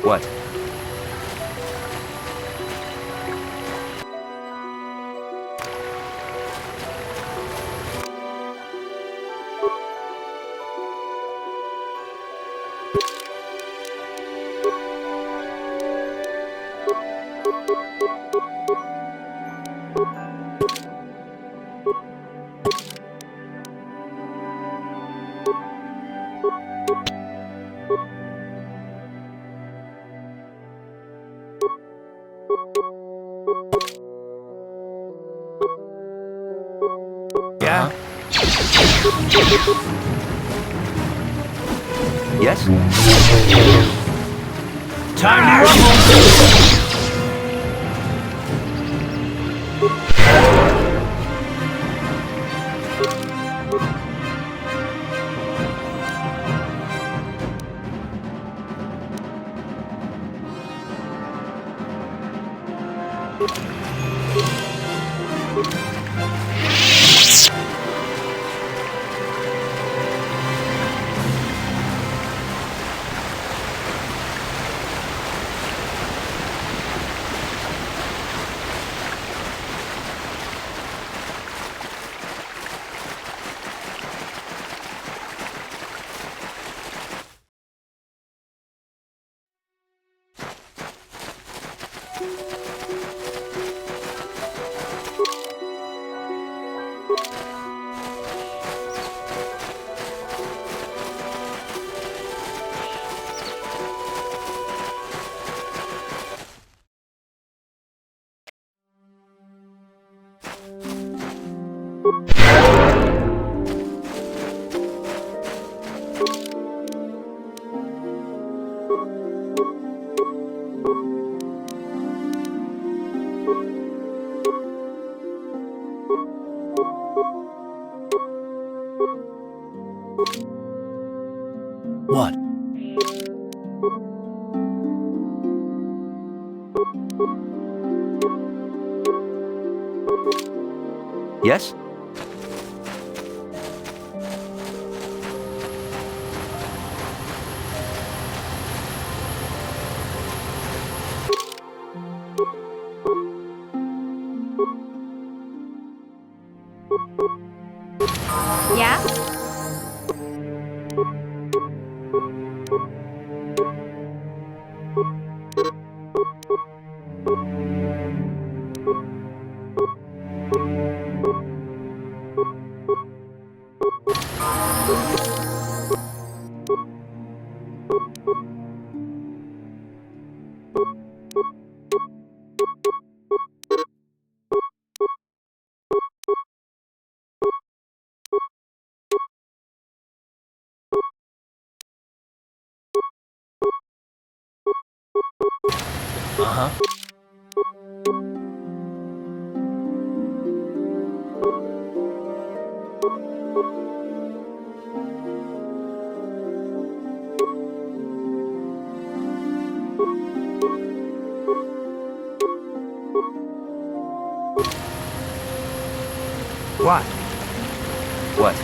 What? Yeah? Yes? Time to rumble! What? Yes? Yeah? Uh-huh. What? What?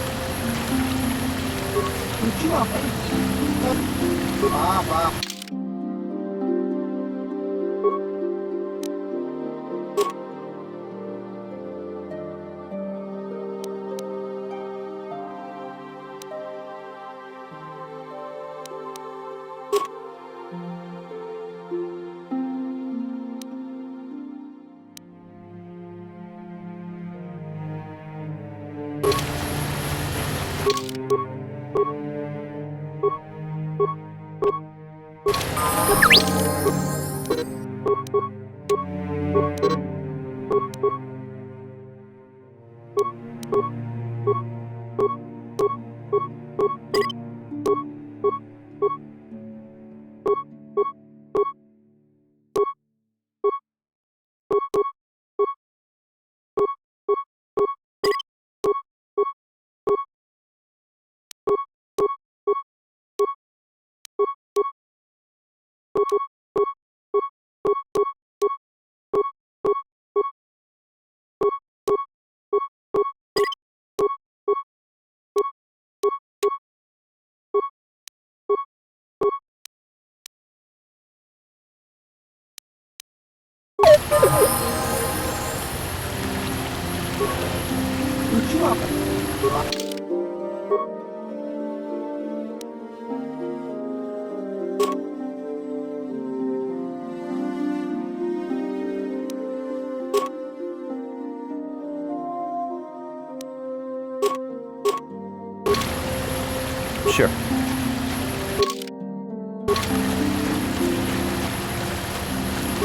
Sure.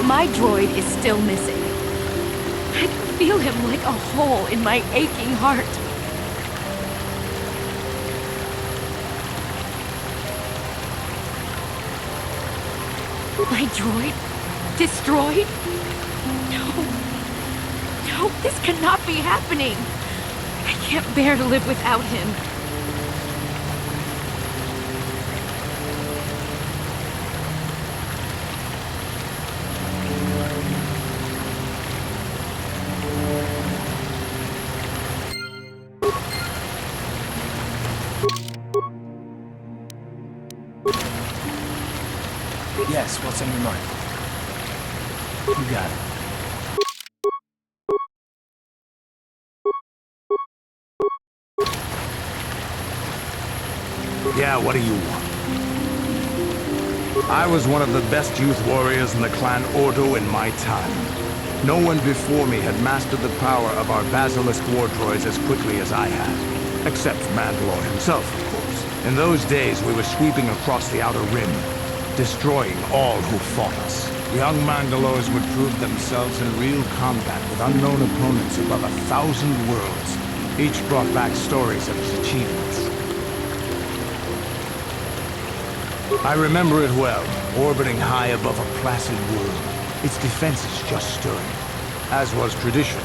My droid is still missing. I can feel him like a hole in my aching heart. My droid? Destroyed? No. No, this cannot be happening. I can't bear to live without him. Yes, what's on your mind? You got it. Yeah, what do you want? I was one of the best youth warriors in the clan Ordo in my time. No one before me had mastered the power of our Basilisk war droids as quickly as I had. Except Mandalore himself, of course. In those days, we were sweeping across the Outer Rim, destroying all who fought us. Young Mandalores would prove themselves in real combat with unknown opponents above 1,000 worlds. Each brought back stories of his achievements. I remember it well, orbiting high above a placid world, its defenses just stirring. As was tradition,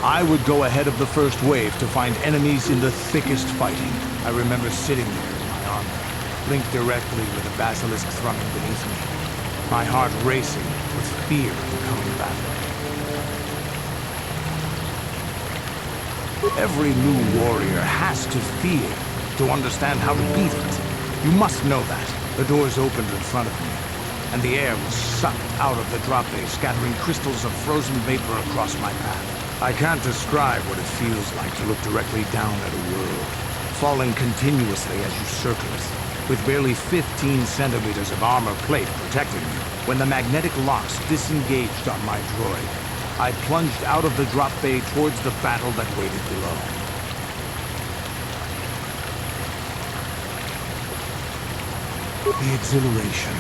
I would go ahead of the first wave to find enemies in the thickest fighting. I remember sitting there in my armor, linked directly with the basilisk thrumming beneath me, my heart racing with fear of the coming battle. Every new warrior has to fear to understand how to beat it. You must know that. The doors opened in front of me, and the air was sucked out of the drop bay, scattering crystals of frozen vapor across my path. I can't describe what it feels like to look directly down at a world, falling continuously as you circle it, with barely 15 centimeters of armor plate protecting you. When the magnetic locks disengaged on my droid, I plunged out of the drop bay towards the battle that waited below. The exhilaration,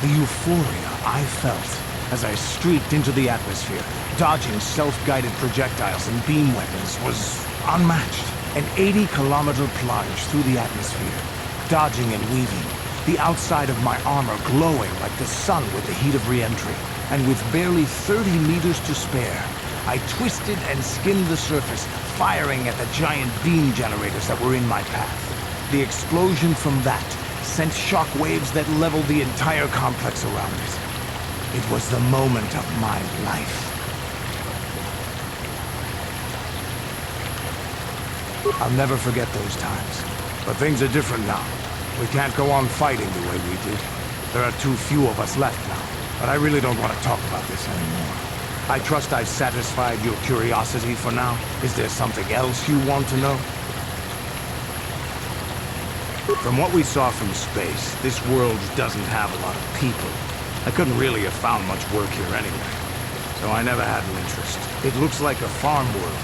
the euphoria I felt as I streaked into the atmosphere, dodging self-guided projectiles and beam weapons, was unmatched. An 80-kilometer plunge through the atmosphere, dodging and weaving, the outside of my armor glowing like the sun with the heat of re-entry. And with barely 30 meters to spare, I twisted and skimmed the surface, firing at the giant beam generators that were in my path. The explosion from that sent shock waves that leveled the entire complex around it. It was the moment of my life. I'll never forget those times. But things are different now. We can't go on fighting the way we did. There are too few of us left now. But I really don't want to talk about this anymore. I trust I've satisfied your curiosity for now. Is there something else you want to know? From what we saw from space, this world doesn't have a lot of people. I couldn't really have found much work here anyway, so I never had an interest. It looks like a farm world.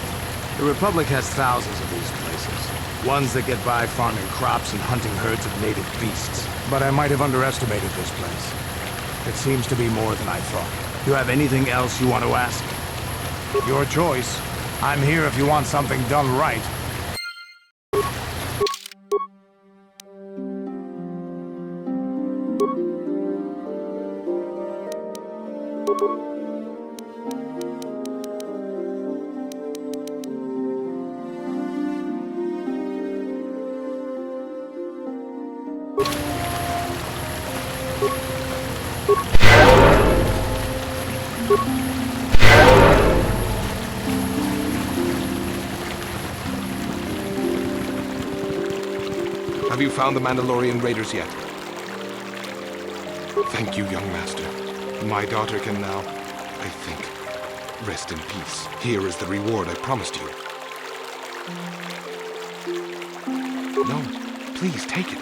The Republic has thousands of these places. Ones that get by farming crops and hunting herds of native beasts. But I might have underestimated this place. It seems to be more than I thought. You have anything else you want to ask? Your choice. I'm here if you want something done right. Have you found the Mandalorian raiders yet? Thank you, young master. My daughter can now, I think, Rest in peace. Here is the reward I promised you. No, please take it.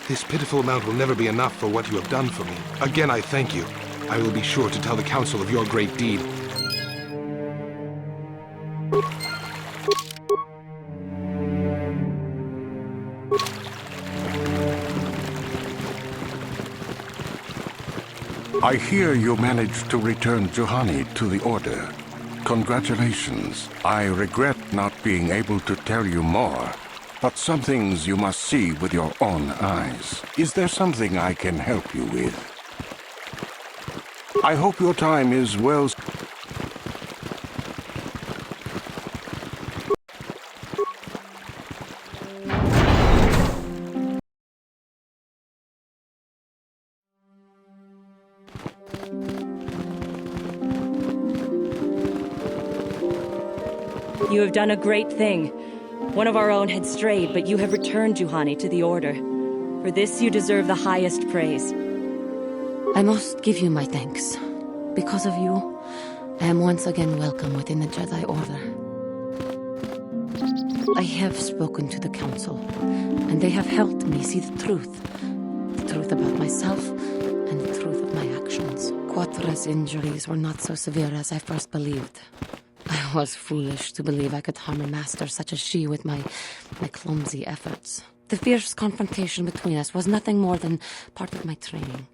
This pitiful amount will never be enough for what you have done for me. Again, I thank you. I will be sure to tell the Council of your great deed. I hear you managed to return Juhani to the Order. Congratulations. I regret not being able to tell you more, but some things you must see with your own eyes. Is there something I can help you with? I hope your time is well spent. You have done a great thing. One of our own had strayed, but you have returned Juhani to the Order. For this, you deserve the highest praise. I must give you my thanks. Because of you, I am once again welcome within the Jedi Order. I have spoken to the Council, and they have helped me see the truth. The truth about myself, and the truth of my actions. KOTOR's injuries were not so severe as I first believed. I was foolish to believe I could harm a master such as she with my clumsy efforts. The fierce confrontation between us was nothing more than part of my training.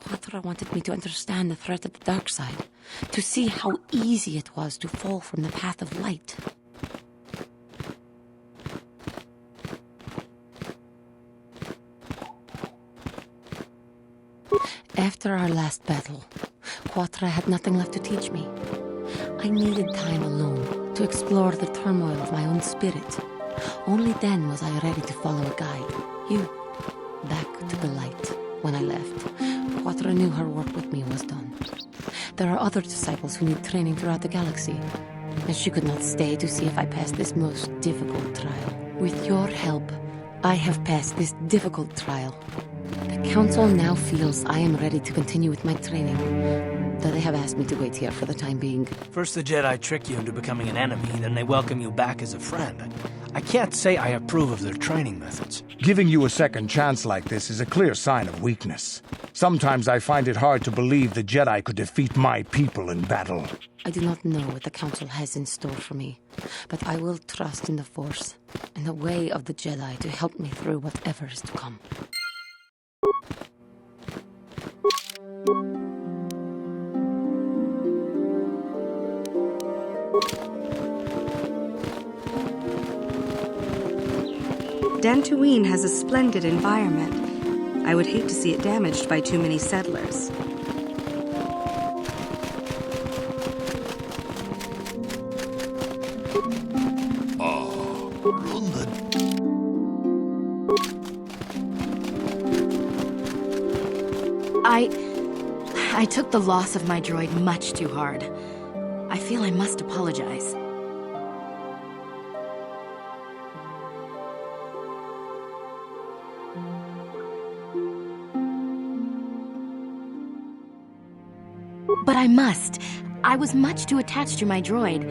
KOTOR wanted me to understand the threat of the dark side, to see how easy it was to fall from the path of light. After our last battle, KOTOR had nothing left to teach me. I needed time alone to explore the turmoil of my own spirit. Only then was I ready to follow a guide. You. Back to the light. When I left, KOTOR knew her work with me was done. There are other disciples who need training throughout the galaxy, and she could not stay to see if I passed this most difficult trial. With your help, I have passed this difficult trial. The Council now feels I am ready to continue with my training, though they have asked me to wait here for the time being. First the Jedi trick you into becoming an enemy, then they welcome you back as a friend. I can't say I approve of their training methods. Giving you a second chance like this is a clear sign of weakness. Sometimes I find it hard to believe the Jedi could defeat my people in battle. I do not know what the Council has in store for me, but I will trust in the Force and the way of the Jedi to help me through whatever is to come. Dantooine has a splendid environment. I would hate to see it damaged by too many settlers. I took the loss of my droid much too hard. I feel I must apologize. But I must. I was much too attached to my droid.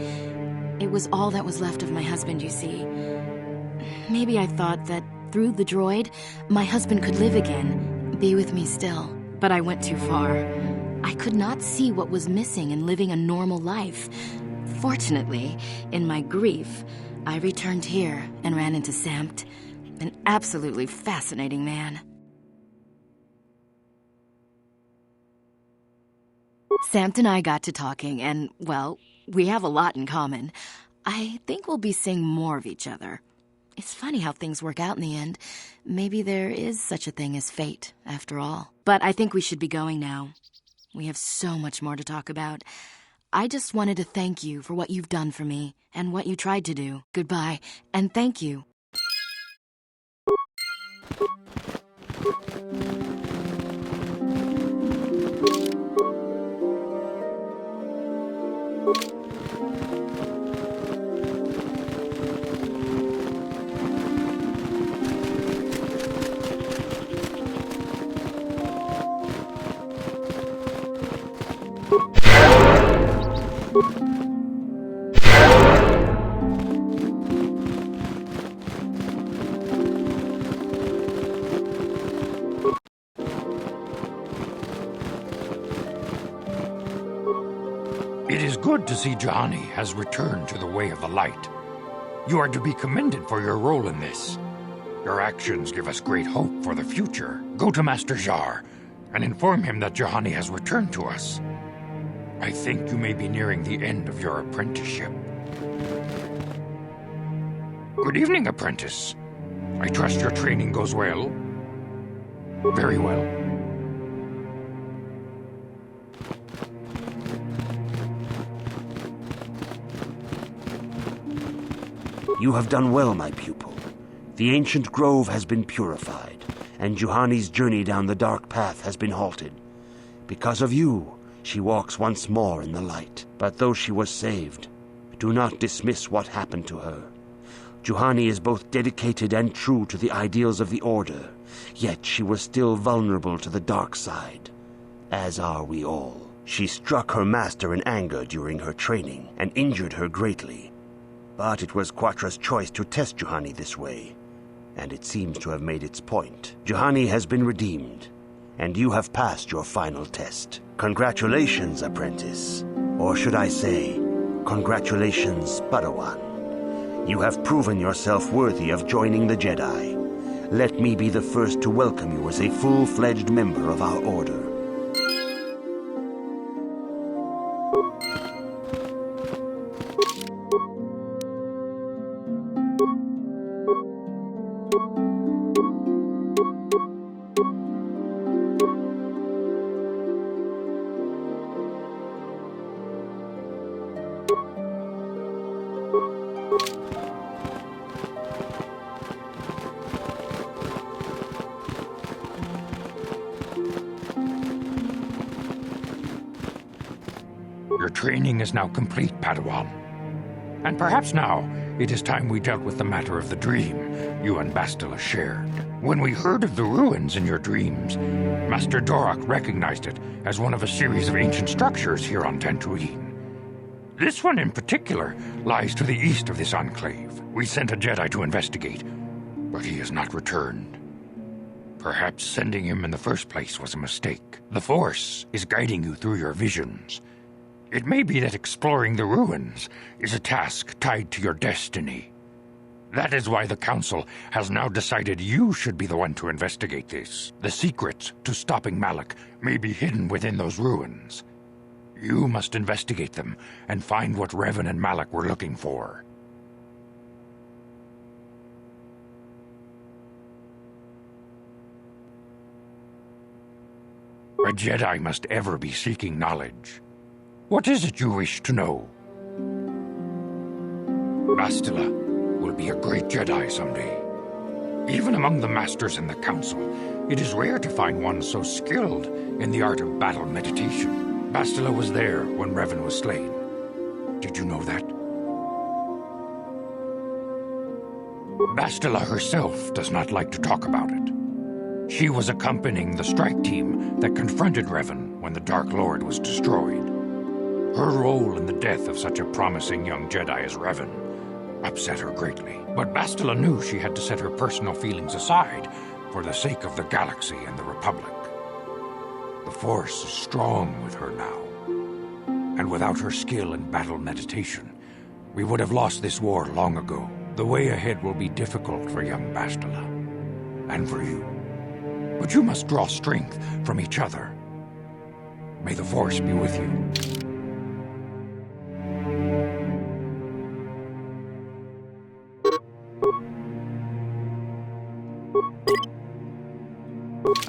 It was all that was left of my husband, you see. Maybe I thought that through the droid, my husband could live again, be with me still. But I went too far. I could not see what was missing in living a normal life. Fortunately, in my grief, I returned here and ran into Samt, an absolutely fascinating man. Samt and I got to talking, and, well, we have a lot in common. I think we'll be seeing more of each other. It's funny how things work out in the end. Maybe there is such a thing as fate, after all. But I think we should be going now. We have so much more to talk about. I just wanted to thank you for what you've done for me, and what you tried to do. Goodbye, and thank you. good to see Juhani has returned to the way of the light. You are to be commended for your role in this. Your actions give us great hope for the future. Go to Master Jar and inform him that Juhani has returned to us. I think you may be nearing the end of your apprenticeship. Good evening, apprentice. I trust your training goes well? Very well. You have done well, my pupil. The ancient grove has been purified, and Juhani's journey down the dark path has been halted. Because of you, she walks once more in the light. But though she was saved, do not dismiss what happened to her. Juhani is both dedicated and true to the ideals of the Order, yet she was still vulnerable to the dark side, as are we all. She struck her master in anger during her training and injured her greatly. But it was Quatra's choice to test Juhani this way, and it seems to have made its point. Juhani has been redeemed, and you have passed your final test. Congratulations, apprentice. Or should I say, congratulations, Padawan. You have proven yourself worthy of joining the Jedi. Let me be the first to welcome you as a full-fledged member of our Order. Your training is now complete, Padawan. And perhaps now it is time we dealt with the matter of the dream you and Bastila shared. When we heard of the ruins in your dreams, Master Dorak recognized it as one of a series of ancient structures here on Dantooine. This one in particular lies to the east of this enclave. We sent a Jedi to investigate, but he has not returned. Perhaps sending him in the first place was a mistake. The Force is guiding you through your visions. It may be that exploring the ruins is a task tied to your destiny. That is why the Council has now decided you should be the one to investigate this. The secrets to stopping Malak may be hidden within those ruins. You must investigate them and find what Revan and Malak were looking for. A Jedi must ever be seeking knowledge. What is it you wish to know? Bastila will be a great Jedi someday. Even among the Masters in the Council, it is rare to find one so skilled in the art of battle meditation. Bastila was there when Revan was slain. Did you know that? Bastila herself does not like to talk about it. She was accompanying the strike team that confronted Revan when the Dark Lord was destroyed. Her role in the death of such a promising young Jedi as Revan upset her greatly. But Bastila knew she had to set her personal feelings aside for the sake of the galaxy and the Republic. The Force is strong with her now. And without her skill in battle meditation, we would have lost this war long ago. The way ahead will be difficult for young Bastila. And for you. But you must draw strength from each other. May the Force be with you.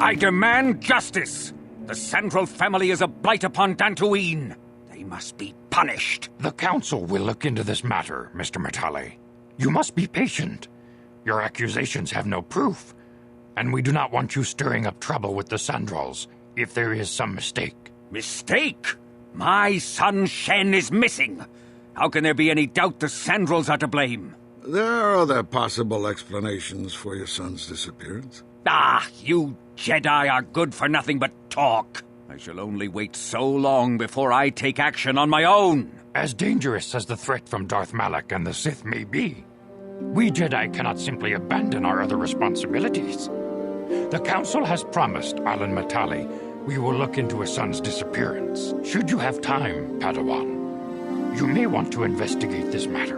I demand justice! The Sandral family is a blight upon Dantooine. They must be punished. The Council will look into this matter, Mr. Matale. You must be patient. Your accusations have no proof, and we do not want you stirring up trouble with the Sandrals if there is some mistake. Mistake? My son Shen is missing. How can there be any doubt the Sandrals are to blame? There are other possible explanations for your son's disappearance. Ah, you Jedi are good for nothing but talk. I shall only wait so long before I take action on my own. As dangerous as the threat from Darth Malak and the Sith may be, we Jedi cannot simply abandon our other responsibilities. The Council has promised Sandral-Matale we will look into his son's disappearance. Should you have time, Padawan, You may want to investigate this matter.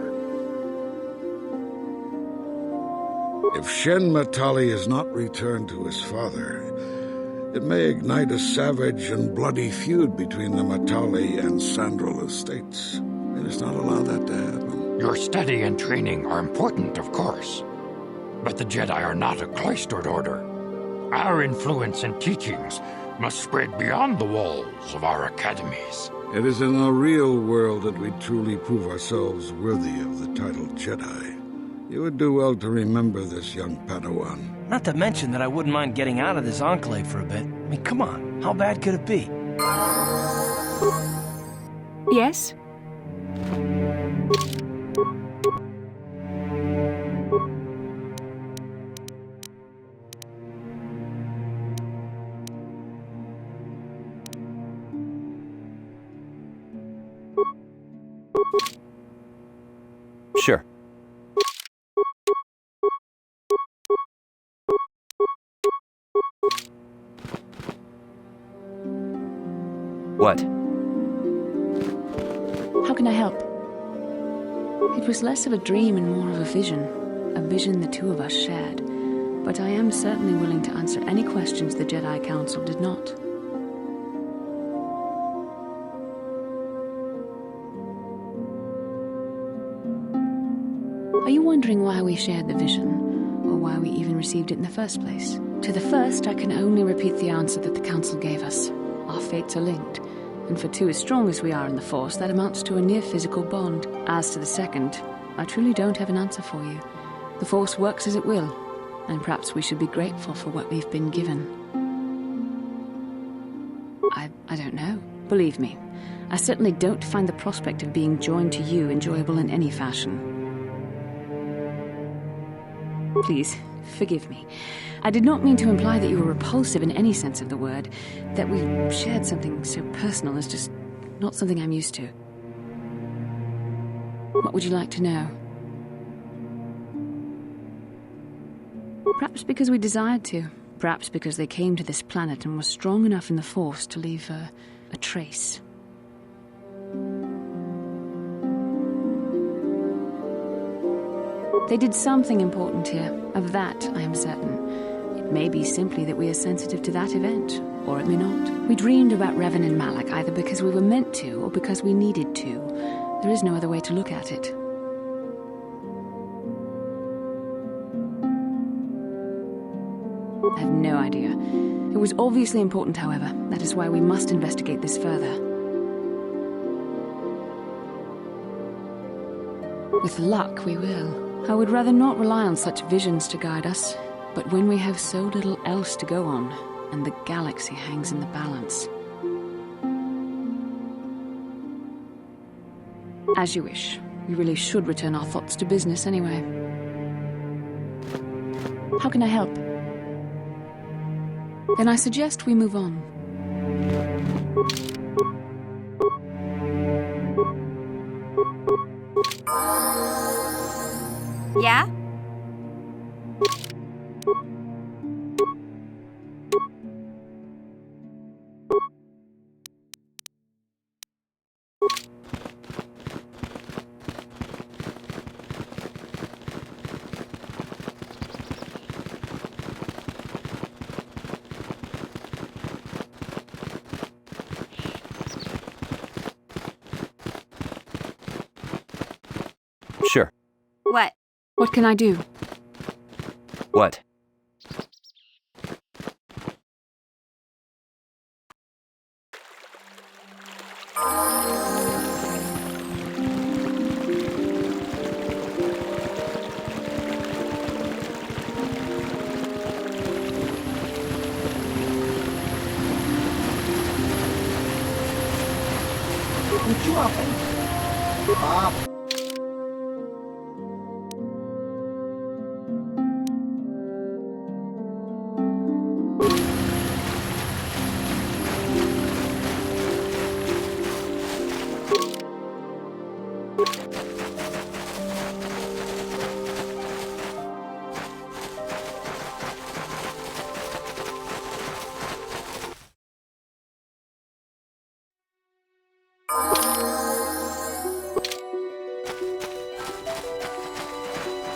If Sandral-Matale is not returned to his father, it may ignite a savage and bloody feud between the Matale and Sandral estates. We must not allow that to happen. Your study and training are important, of course. But the Jedi are not a cloistered order. Our influence and teachings must spread beyond the walls of our academies. It is in the real world that we truly prove ourselves worthy of the title Jedi. You would do well to remember this, young Padawan. Not to mention that I wouldn't mind getting out of this enclave for a bit. I mean, come on, how bad could it be? Yes? Sure. What? How can I help? It was less of a dream and more of a vision the two of us shared. But I am certainly willing to answer any questions the Jedi Council did not. Are you wondering why we shared the vision, or why we even received it in the first place? To the first, I can only repeat the answer that the Council gave us. Our fates are linked, and for two as strong as we are in the Force, that amounts to a near-physical bond. As to the second, I truly don't have an answer for you. The Force works as it will, and perhaps we should be grateful for what we've been given. I don't know. Believe me, I certainly don't find the prospect of being joined to you enjoyable in any fashion. Please, forgive me. I did not mean to imply that you were repulsive in any sense of the word. That we shared something so personal is just not something I'm used to. What would you like to know? Perhaps because we desired to. Perhaps because they came to this planet and were strong enough in the Force to leave a trace. They did something important here. Of that, I am certain. It may be simply that we are sensitive to that event, or it may not. We dreamed about Revan and Malak either because we were meant to, or because we needed to. There is no other way to look at it. I have no idea. It was obviously important, however. That is why we must investigate this further. With luck, we will. I would rather not rely on such visions to guide us, but when we have so little else to go on, and the galaxy hangs in the balance. As you wish. We really should return our thoughts to business anyway. How can I help? Then I suggest we move on. Yeah? Sure. What? What can I do? What?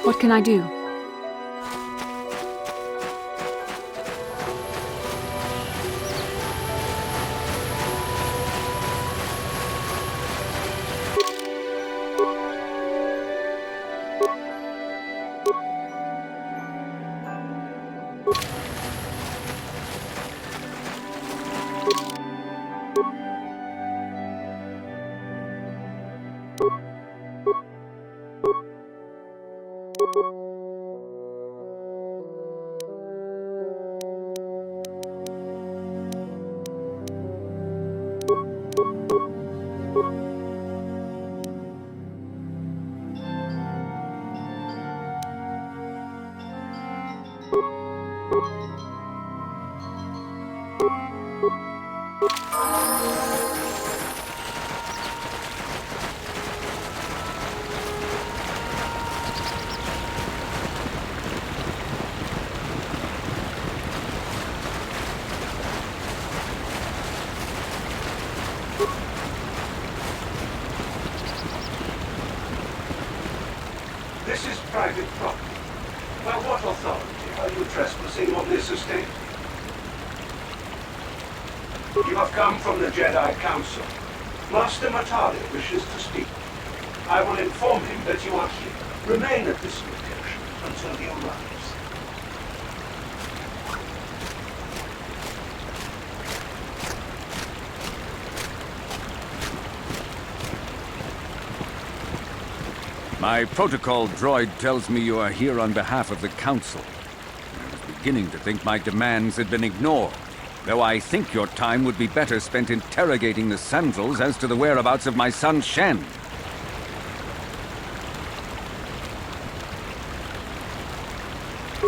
What can I do? This is private property. By what authority are you trespassing on this estate? You have come from the Jedi Council. Master Matale wishes to speak. I will inform him that you are here. Remain at this location until he arrives. My protocol droid tells me you are here on behalf of the Council. I was beginning to think my demands had been ignored, though I think your time would be better spent interrogating the Sandrals as to the whereabouts of my son Shen.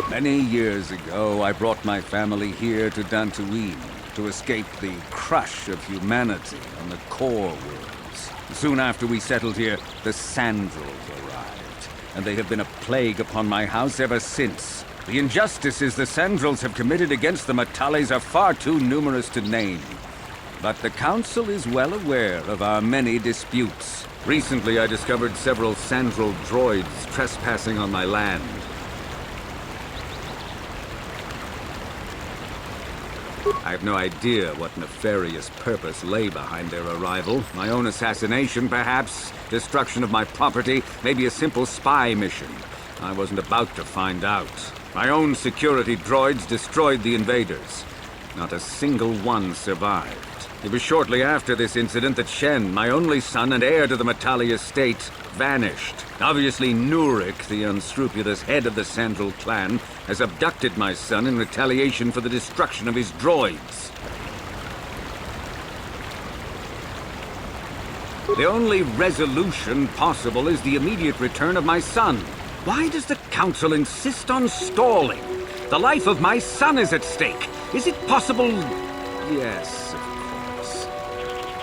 Many years ago, I brought my family here to Dantooine to escape the crush of humanity on the core worlds. Soon after we settled here, the Sandrals arrived, and they have been a plague upon my house ever since. The injustices the Sandrals have committed against the Matales are far too numerous to name. But the Council is well aware of our many disputes. Recently, I discovered several Sandral droids trespassing on my land. I have no idea what nefarious purpose lay behind their arrival. My own assassination, perhaps? Destruction of my property? Maybe a simple spy mission? I wasn't about to find out. My own security droids destroyed the invaders. Not a single one survived. It was shortly after this incident that Shen, my only son and heir to the Matale estate, vanished. Obviously, Nurik, the unscrupulous head of the Sandral clan, has abducted my son in retaliation for the destruction of his droids. The only resolution possible is the immediate return of my son. Why does the Council insist on stalling? The life of my son is at stake. Is it possible? Yes, of course.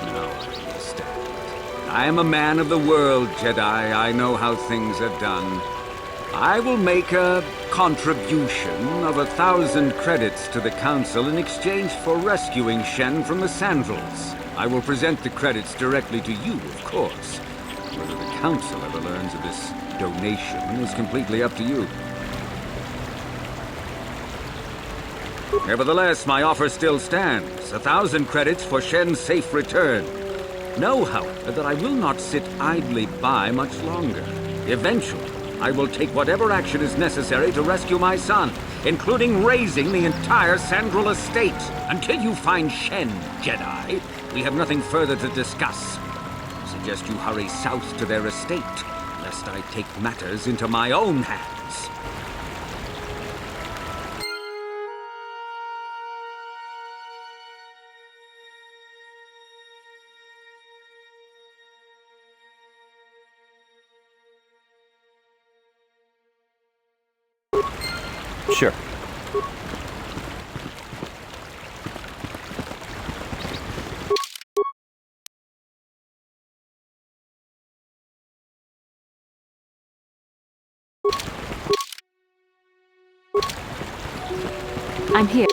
Now I understand. I am a man of the world, Jedi. I know how things are done. I will make a contribution of 1,000 credits to the Council in exchange for rescuing Shen from the Sandrals. I will present the credits directly to you, of course. Whether the Council ever learns of this donation is completely up to you. Nevertheless, my offer still stands. 1,000 credits for Shen's safe return. Know, however, that I will not sit idly by much longer. Eventually, I will take whatever action is necessary to rescue my son, including raising the entire Sandral estate. Until you find Shen, Jedi, we have nothing further to discuss. I suggest you hurry south to their estate, lest I take matters into my own hands. Sure. I'm here.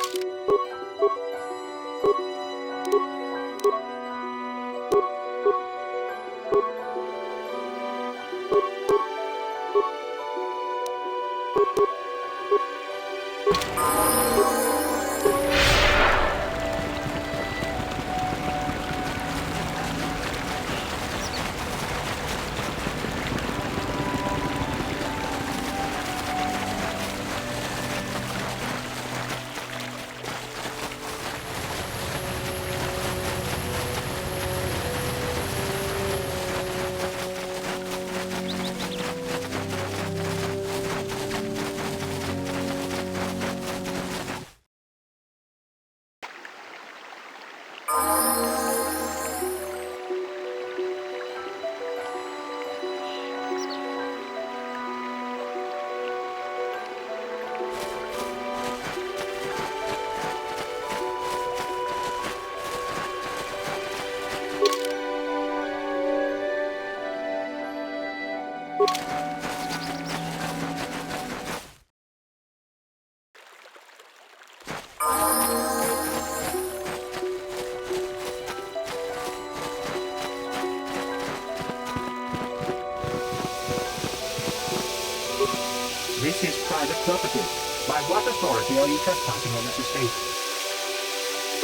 This is private property. By what authority are you trespassing on this estate?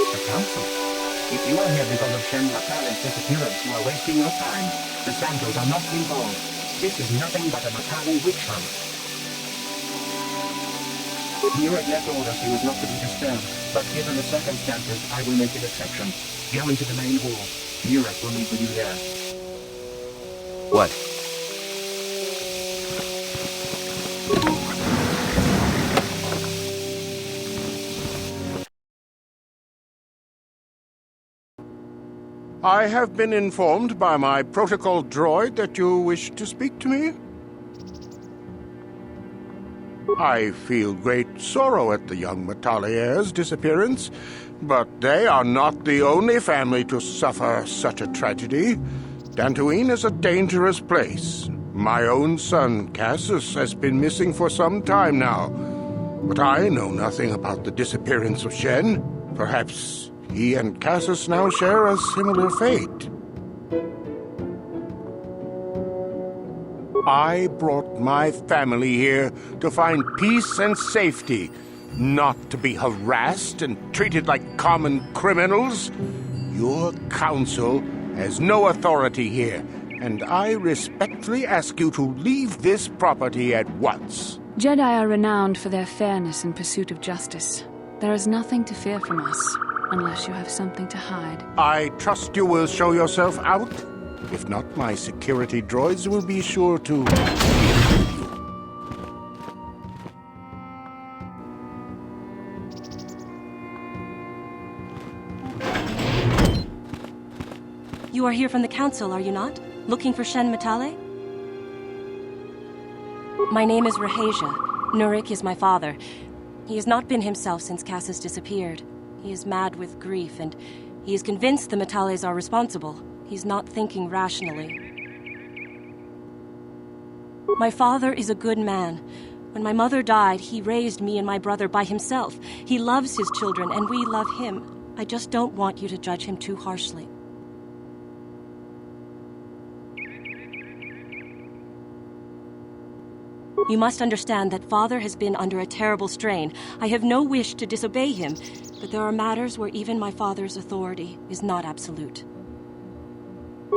The council. If you are here because of Sandral-Matale's disappearance, you are wasting your time. The Sandals are not involved. This is nothing but a Matale witch hunt. Murek left orders he was not to be disturbed, but given the circumstances, I will make an exception. Go into the main hall. Murek will meet with you there. What? I have been informed by my protocol droid that you wish to speak to me. I feel great sorrow at the young Matale heir's disappearance, but they are not the only family to suffer such a tragedy. Dantooine is a dangerous place. My own son, Cassius, has been missing for some time now, but I know nothing about the disappearance of Shen. Perhaps he and Cassius now share a similar fate. I brought my family here to find peace and safety, not to be harassed and treated like common criminals. Your council has no authority here, and I respectfully ask you to leave this property at once. Jedi are renowned for their fairness in pursuit of justice. There is nothing to fear from us, unless you have something to hide. I trust you will show yourself out. If not, my security droids will be sure to deal with you. You are here from the council, are you not? Looking for Sandral-Matale? My name is Rahasia. Nurik is my father. He has not been himself since Cassius disappeared. He is mad with grief, and he is convinced the Matales are responsible. He's not thinking rationally. My father is a good man. When my mother died, he raised me and my brother by himself. He loves his children, and we love him. I just don't want you to judge him too harshly. You must understand that Father has been under a terrible strain. I have no wish to disobey him, but there are matters where even my father's authority is not absolute.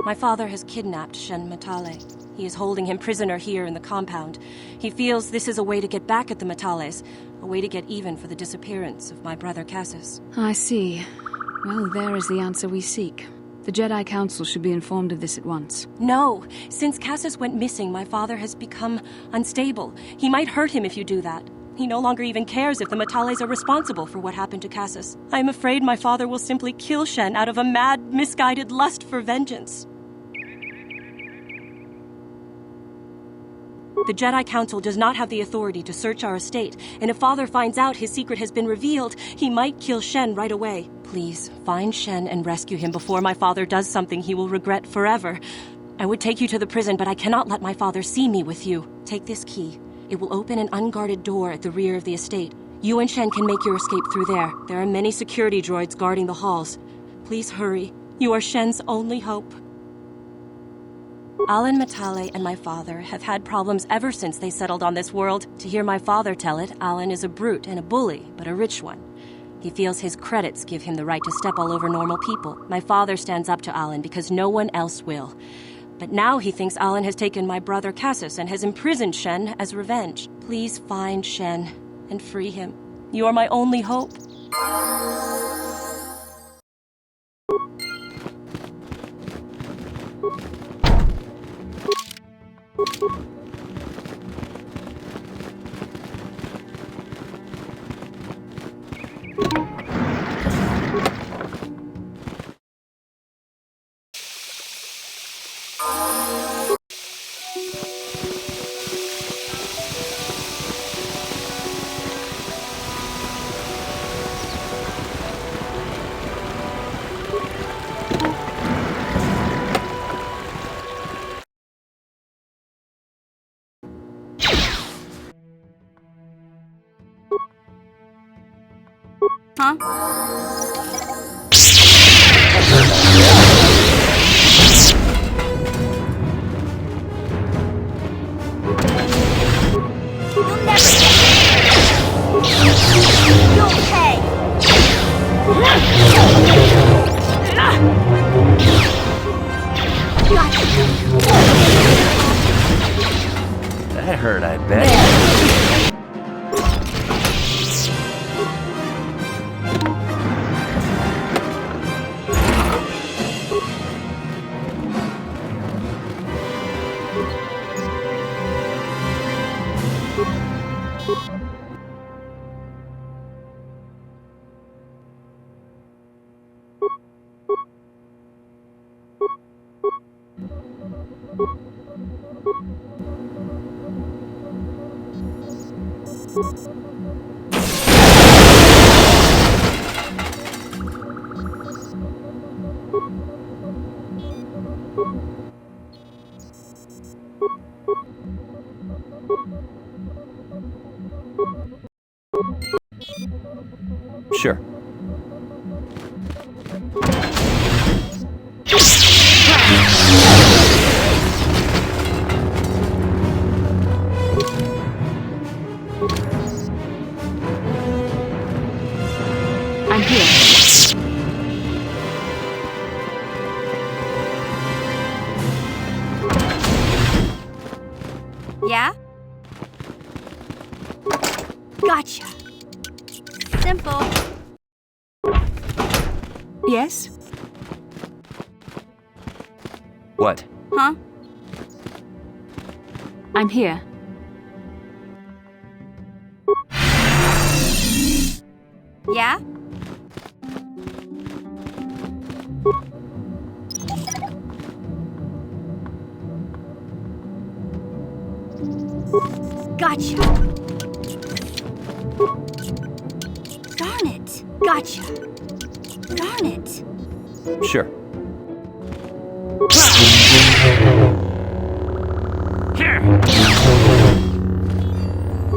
My father has kidnapped Sandral-Matale. He is holding him prisoner here in the compound. He feels this is a way to get back at the Matales, a way to get even for the disappearance of my brother Cassius. I see. Well, there is the answer we seek. The Jedi Council should be informed of this at once. No! Since Cassius went missing, my father has become unstable. He might hurt him if you do that. He no longer even cares if the Matales are responsible for what happened to Cassius. I am afraid my father will simply kill Shen out of a mad, misguided lust for vengeance. The Jedi Council does not have the authority to search our estate, and if Father finds out his secret has been revealed, he might kill Shen right away. Please, find Shen and rescue him before my father does something he will regret forever. I would take you to the prison, but I cannot let my father see me with you. Take this key. It will open an unguarded door at the rear of the estate. You and Shen can make your escape through there. There are many security droids guarding the halls. Please hurry. You are Shen's only hope. Sandral-Matale and my father have had problems ever since they settled on this world. To hear my father tell it, Alan is a brute and a bully, but a rich one. He feels his credits give him the right to step all over normal people. My father stands up to Alan because no one else will. But now he thinks Alan has taken my brother Cassius and has imprisoned Shen as revenge. Please find Shen and free him. You are my only hope. Huh? You'll pay! That hurt, I bet. Sure. I'm here. Yeah? Gotcha. Simple. Yes? What? Huh? I'm here. Yeah? Gotcha. Darn it. Gotcha. Darn it. Sure.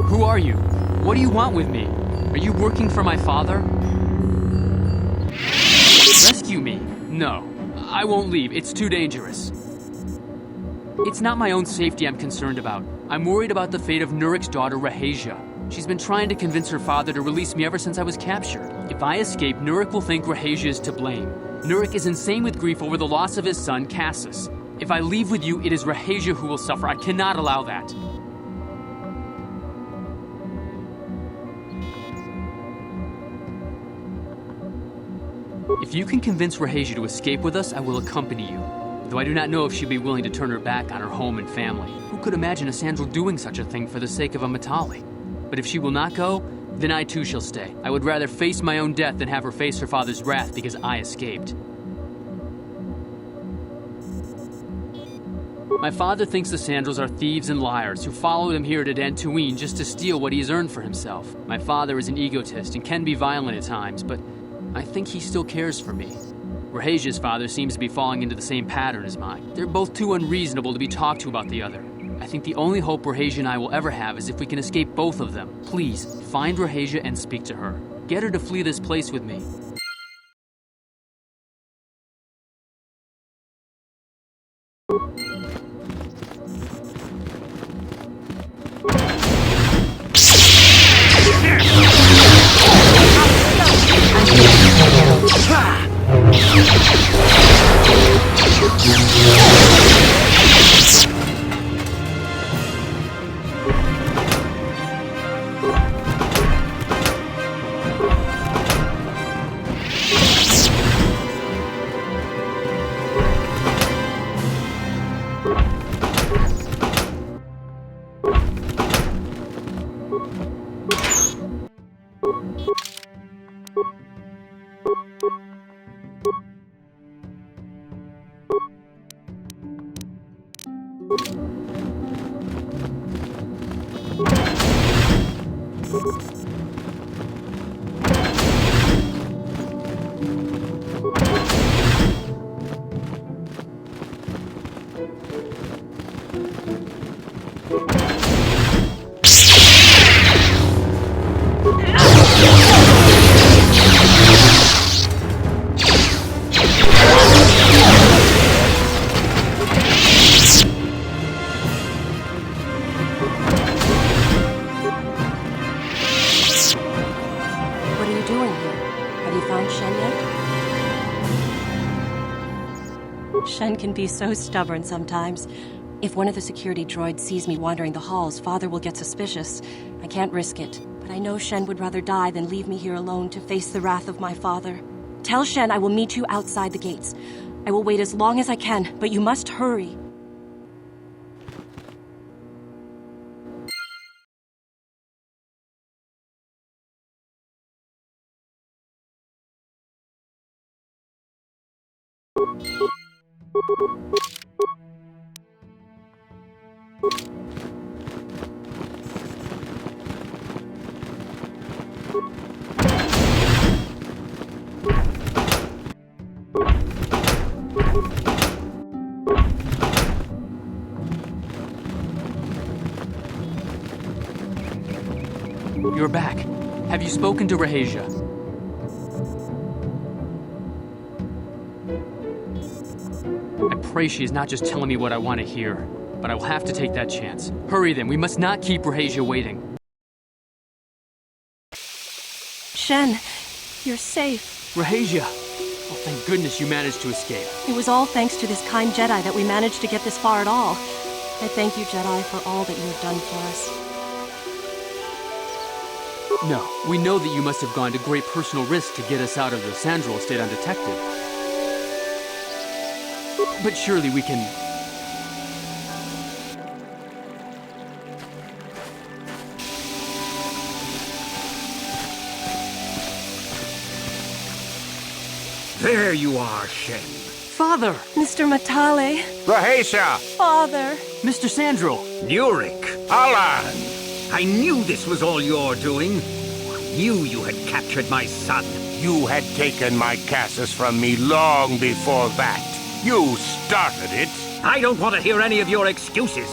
Who are you? What do you want with me? Are you working for my father? Rescue me? No. I won't leave. It's too dangerous. It's not my own safety I'm concerned about. I'm worried about the fate of Nurik's daughter, Rahasia. She's been trying to convince her father to release me ever since I was captured. If I escape, Nurik will think Rahasia is to blame. Nurik is insane with grief over the loss of his son, Cassius. If I leave with you, it is Rahasia who will suffer. I cannot allow that. If you can convince Rahasia to escape with us, I will accompany you. Though I do not know if she'd be willing to turn her back on her home and family. Who could imagine a Sandral doing such a thing for the sake of a Matale? But if she will not go, then I too shall stay. I would rather face my own death than have her face her father's wrath because I escaped. My father thinks the Sandrals are thieves and liars who followed him here to Dantooine just to steal what he has earned for himself. My father is an egotist and can be violent at times, but I think he still cares for me. Rahasia's father seems to be falling into the same pattern as mine. They're both too unreasonable to be talked to about the other. I think the only hope Rahasia and I will ever have is if we can escape both of them. Please, find Rahasia and speak to her. Get her to flee this place with me. What are you doing here? Have you found Shen yet? Shen can be so stubborn sometimes. If one of the security droids sees me wandering the halls, Father will get suspicious. I can't risk it, but I know Shen would rather die than leave me here alone to face the wrath of my father. Tell Shen I will meet you outside the gates. I will wait as long as I can, but you must hurry. You're back. Have you spoken to Rahasia? I pray she is not just telling me what I want to hear, but I will have to take that chance. Hurry then, we must not keep Rahasia waiting. Shen, you're safe. Rahasia! Oh, thank goodness you managed to escape. It was all thanks to this kind Jedi that we managed to get this far at all. I thank you, Jedi, for all that you have done for us. No, we know that you must have gone to great personal risk to get us out of the Sandral estate undetected. But surely we can... There you are, Shen. Father! Mr. Matale. Rahasia! Father! Mr. Sandral! Nurik! Alan! I knew this was all your doing. I knew you had captured my son. You had taken my Cassus from me long before that. You started it. I don't want to hear any of your excuses.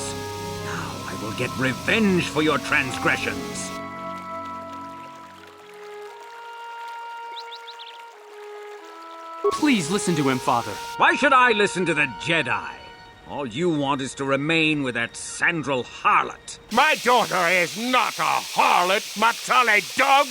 Now I will get revenge for your transgressions. Please listen to him, Father. Why should I listen to the Jedi? All you want is to remain with that Sandral harlot. My daughter is not a harlot, Matale dog!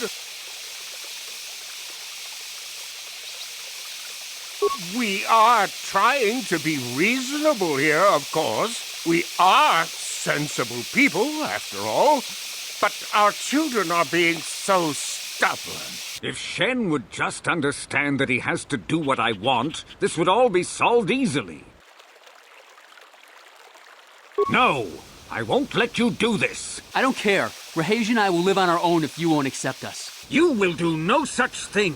We are trying to be reasonable here, of course. We are sensible people, after all. But our children are being so stubborn. If Shen would just understand that he has to do what I want, this would all be solved easily. No! I won't let you do this! I don't care. Rahasia and I will live on our own if you won't accept us. You will do no such thing!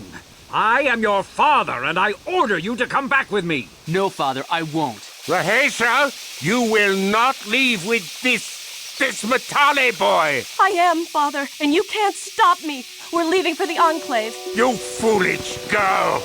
I am your father, and I order you to come back with me! No, Father, I won't. Rahasia, you will not leave with this Matale boy! I am, Father, and you can't stop me! We're leaving for the Enclave. You foolish girl!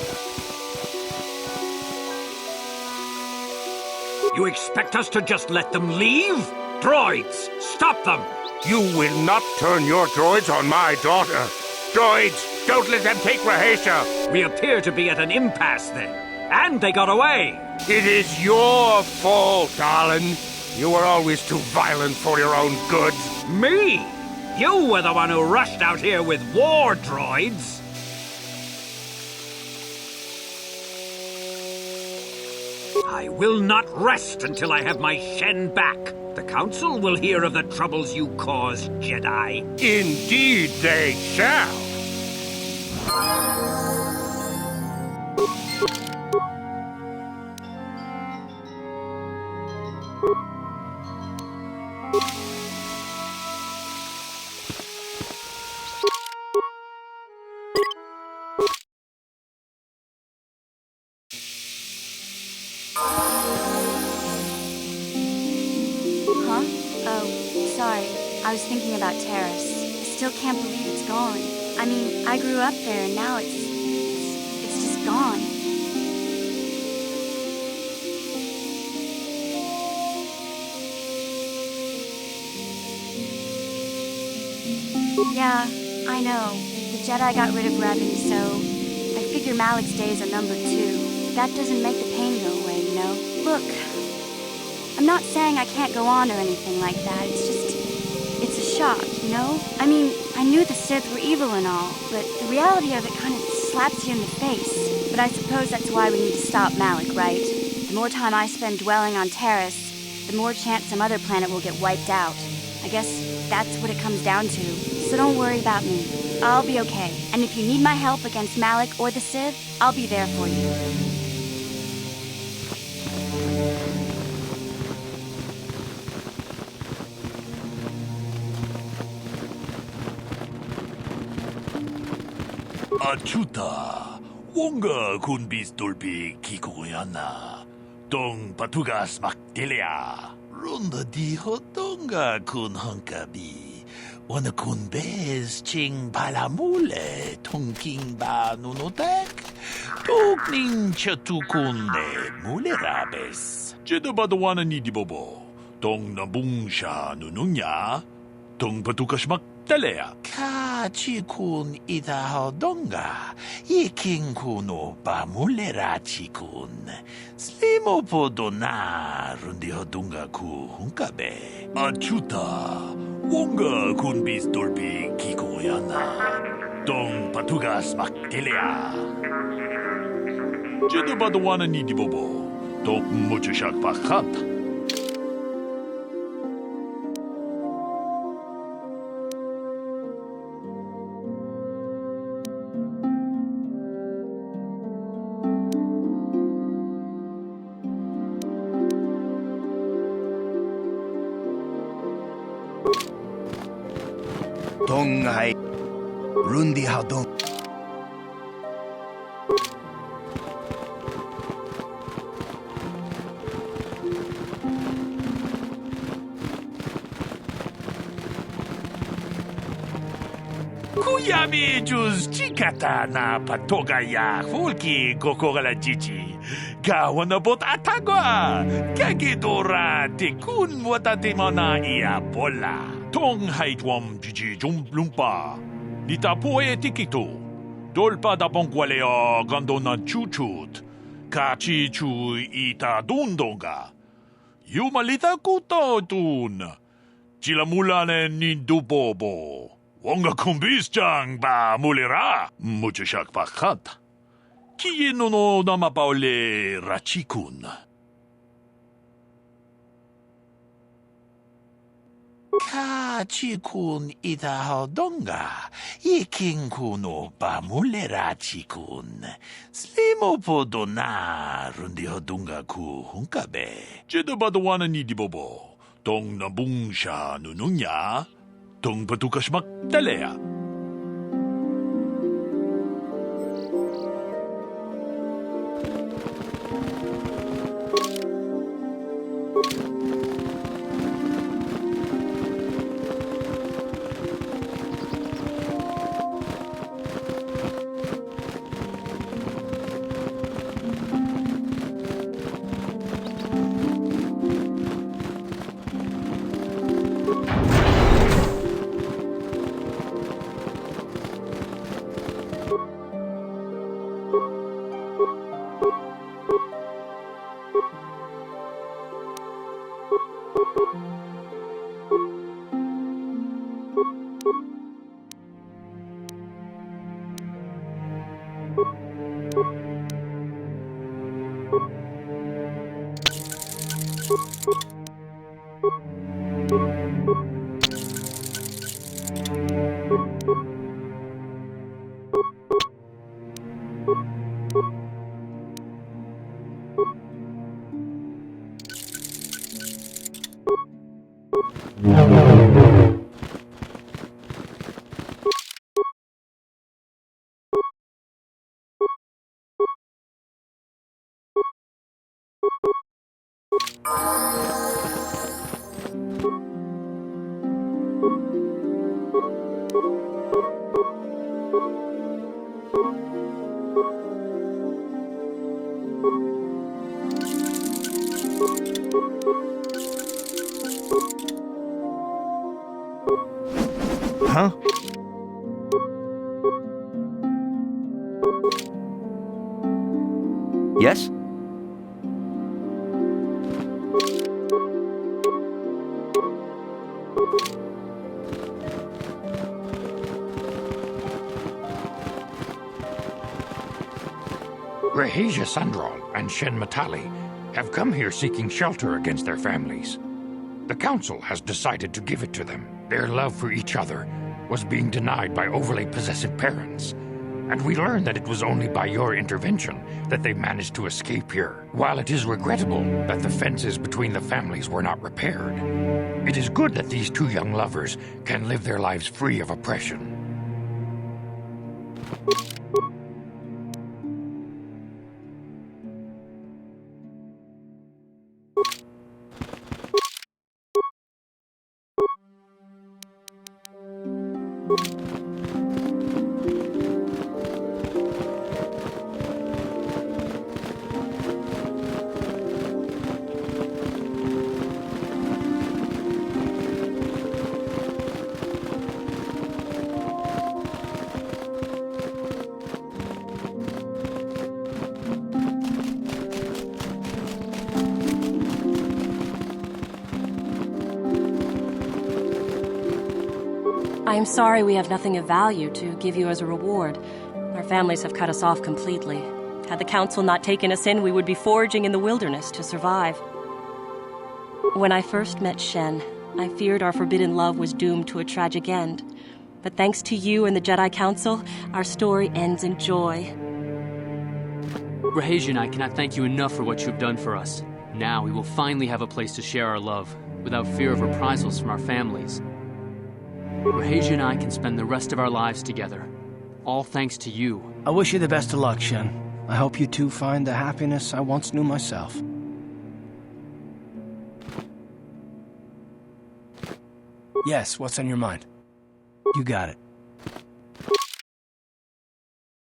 You expect us to just let them leave? Droids, stop them! You will not turn your droids on my daughter. Droids, don't let them take Rahasia. We appear to be at an impasse then. And they got away. It is your fault, Alan. You were always too violent for your own good. Me? You were the one who rushed out here with war droids. I will not rest until I have my Shen back. The Council will hear of the troubles you caused, Jedi. Indeed they shall. still can't believe it's gone. I mean, I grew up there and now it's just gone. Yeah, I know. The Jedi got rid of Revan, so I figure Malik's days are numbered too. That doesn't make the pain go away, you know? Look, I'm not saying I can't go on or anything like that. It's a shock, you know? I mean, I knew the Sith were evil and all, but the reality of it kind of slaps you in the face. But I suppose that's why we need to stop Malik, right? The more time I spend dwelling on Terrace, the more chance some other planet will get wiped out. I guess that's what it comes down to. So don't worry about me. I'll be okay. And if you need my help against Malik or the Sith, I'll be there for you. Achuta, wonga kun bis dolpi kikoyana, dong patugas maktelia, runda di hotonga kun hankabi, wana kun bez ching palamule, tongking ba nunotek, tokning chatukunde mulerabes. Jeda badawana ni di bobo, tong nabungsha nununya, tong patukas maktelea. Chikun itahodonga, iking kuno pamulera chikun. Slimo podona rundi hodunga ku hunkabe. Achuta, wonga kun bis dolpi kikoyana. Dong patugas maktelea. Jeda badawana ni di bobo, dong muchashak pakat. Dong hai rundi hadong. Kuyami juz chikata na patogaya fulki kokora jichi. Gawana bot atagwa. Kagidora tikun watatimona ia bola. Tong haitwam jiji jumplumpa. Nitapoe tikito. Dolpa da bongwalea gandona chuchut. Kachi chu ita dundonga. Yumalita kuto tun. Chilamulane nindubobo. Wonga kumbis ba mulera. Muchashak pakat. Kieno no namapaole rachikun. Chikun itahodonga, iking kuno pamulera chikun. Slimo podona rundi hodunga ku hunkabe. Jeda badawana ni di bobo, tong nabungsha nununya, tong patukas maktelea. Huh? Yes? Rehasia Sandral and Sandral-Matale have come here seeking shelter against their families. The council has decided to give it to them. Their love for each other was being denied by overly possessive parents, and we learned that it was only by your intervention that they managed to escape here. While it is regrettable that the fences between the families were not repaired, it is good that these two young lovers can live their lives free of oppression. I am sorry we have nothing of value to give you as a reward. Our families have cut us off completely. Had the council not taken us in, we would be foraging in the wilderness to survive. When I first met Shen, I feared our forbidden love was doomed to a tragic end. But thanks to you and the Jedi Council, our story ends in joy. Rehasia and I cannot thank you enough for what you have done for us. Now we will finally have a place to share our love, without fear of reprisals from our families. Rehasia and I can spend the rest of our lives together. All thanks to you. I wish you the best of luck, Shen. I hope you two find the happiness I once knew myself. Yes, what's on your mind? You got it.